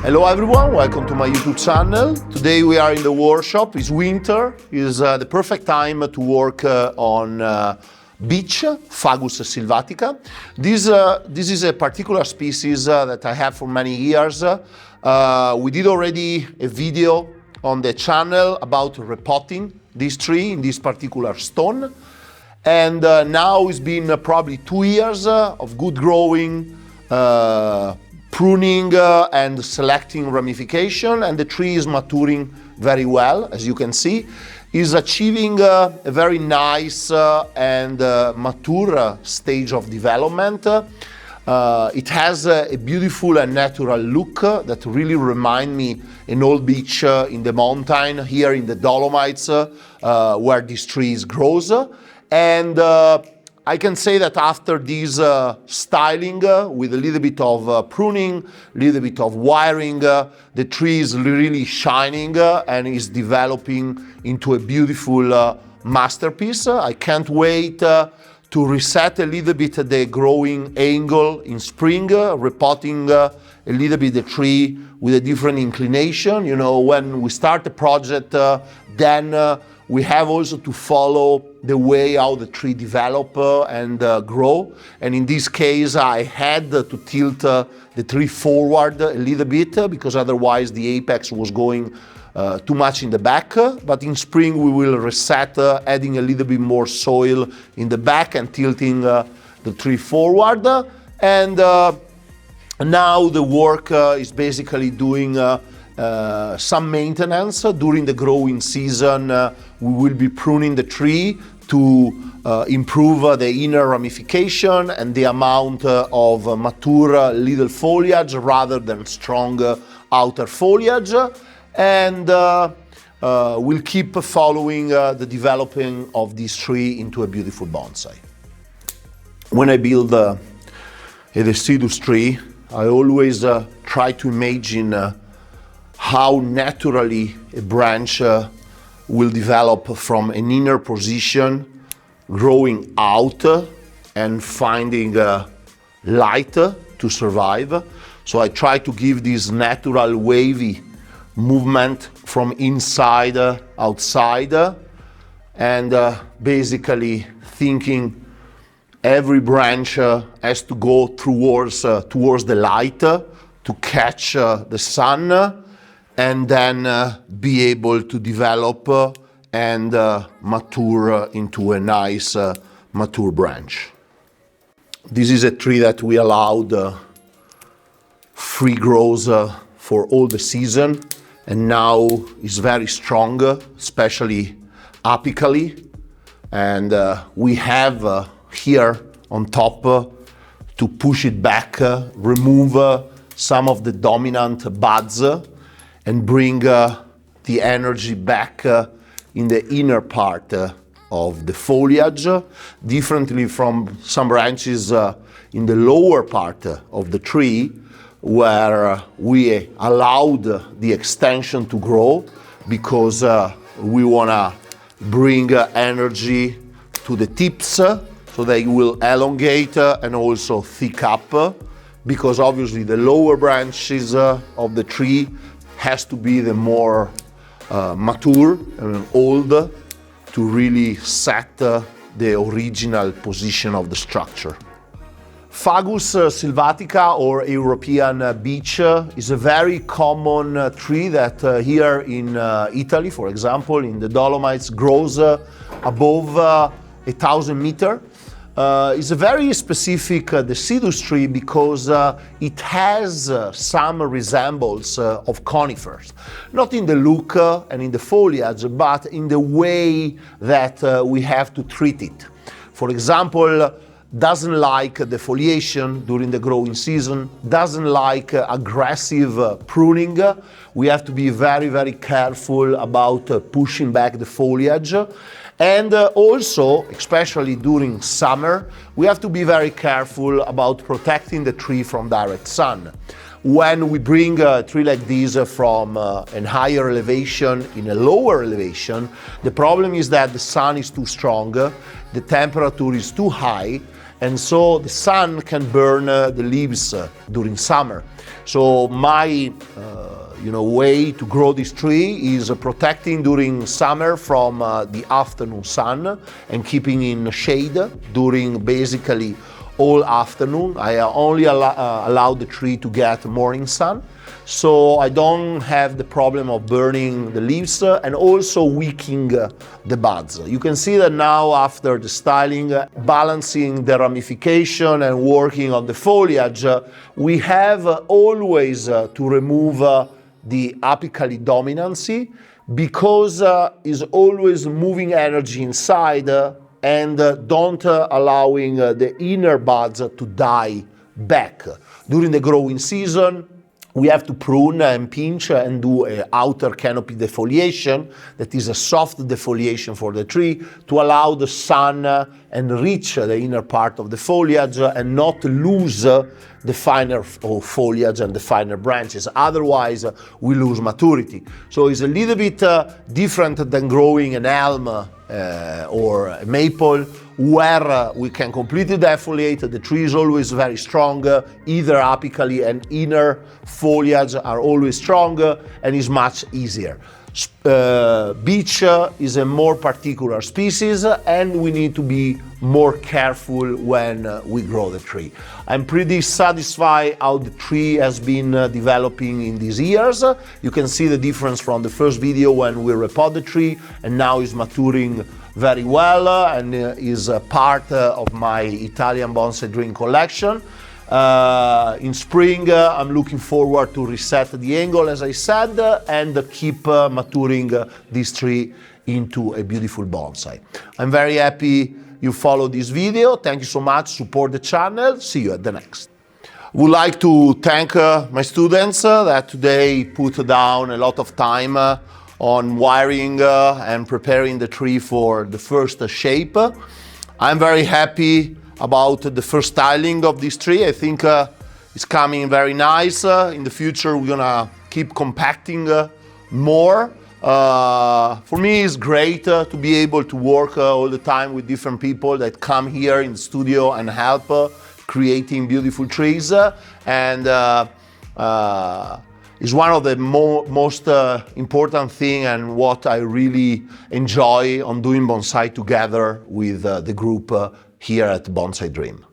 Hello everyone, welcome to my YouTube channel. Today we are in the workshop. It's winter, it's the perfect time to work on Beech, Fagus sylvatica. This is a particular species that I have for many years. We did already a video on the channel about repotting this tree in this particular stone. And now it's been probably 2 years of good growing, pruning and selecting ramification, and the tree is maturing very well, as you can see. Is achieving a very nice and mature stage of development. It has a beautiful and natural look that really remind me an old beech in the mountain here in the Dolomites where this tree grows. And I can say that after this styling with a little bit of pruning, a little bit of wiring, the tree is really shining and is developing into a beautiful masterpiece. I can't wait to reset a little bit the growing angle in spring, repotting a little bit the tree with a different inclination. You know, when we start a project, then we have also to follow the way how the tree develop and grow. And in this case, I had to tilt the tree forward a little bit because otherwise the apex was going too much in the back. But in spring, we will reset, adding a little bit more soil in the back and tilting the tree forward. And now the work is basically doing some maintenance. During the growing season, we will be pruning the tree to improve the inner ramification and the amount of mature little foliage rather than strong outer foliage. And we'll keep following the developing of this tree into a beautiful bonsai. When I build a deciduous tree, I always try to imagine how naturally a branch will develop from an inner position, growing out and finding light to survive. So I try to give this natural wavy movement from inside outside, and basically thinking every branch has to go towards the light to catch the sun, and then be able to develop and mature into a nice mature branch. This is a tree that we allowed free growth for all the season, and now is very strong, especially apically. And we have here on top to push it back, remove some of the dominant buds, and bring the energy back in the inner part of the foliage, differently from some branches in the lower part of the tree, where we allowed the extension to grow because we want to bring energy to the tips so they will elongate and also thick up, because obviously the lower branches of the tree has to be the more mature and old to really set the original position of the structure. Fagus sylvatica, or European beech, is a very common tree that here in Italy, for example, in the Dolomites, grows above 1,000 meters. It's a very specific deciduous tree because it has some resemblance of conifers. Not in the look and in the foliage, but in the way that we have to treat it. For example, doesn't like defoliation during the growing season, doesn't like aggressive pruning. We have to be very, very careful about pushing back the foliage. And also, especially during summer, we have to be very careful about protecting the tree from direct sun. When we bring a tree like this from a higher elevation in a lower elevation, the problem is that the sun is too strong, the temperature is too high, and so the sun can burn the leaves during summer. So my way to grow this tree is protecting during summer from the afternoon sun and keeping in shade during basically all afternoon. I only allow the tree to get morning sun, so I don't have the problem of burning the leaves and also weakening the buds. You can see that now after the styling, balancing the ramification and working on the foliage, we have always to remove the apically dominancy, because is always moving energy inside and don't allowing the inner buds to die back. During the growing season, we have to prune and pinch and do an outer canopy defoliation, that is a soft defoliation for the tree, to allow the sun and reach the inner part of the foliage and not lose the finer foliage and the finer branches. Otherwise, we lose maturity. So it's a little bit different than growing an elm or a maple, where we can completely defoliate. The tree is always very strong, either apically and inner foliage are always strong, and is much easier. Beech is a more particular species, and we need to be more careful when we grow the tree. I'm pretty satisfied how the tree has been developing in these years. You can see the difference from the first video when we repot the tree, and now is maturing very well and is a part of my Italian bonsai dream collection. In spring, I'm looking forward to reset the angle, as I said, and keep maturing this tree into a beautiful bonsai. I'm very happy you followed this video. Thank you so much. Support the channel. See you at the next. Would like to thank my students that today put down a lot of time on wiring and preparing the tree for the first shape. I'm very happy about the first styling of this tree. I think it's coming very nice. In the future, we're gonna keep compacting more. For me, it's great to be able to work all the time with different people that come here in the studio and help creating beautiful trees. And is one of the most important thing, and what I really enjoy on doing bonsai together with the group here at Bonsai Dream.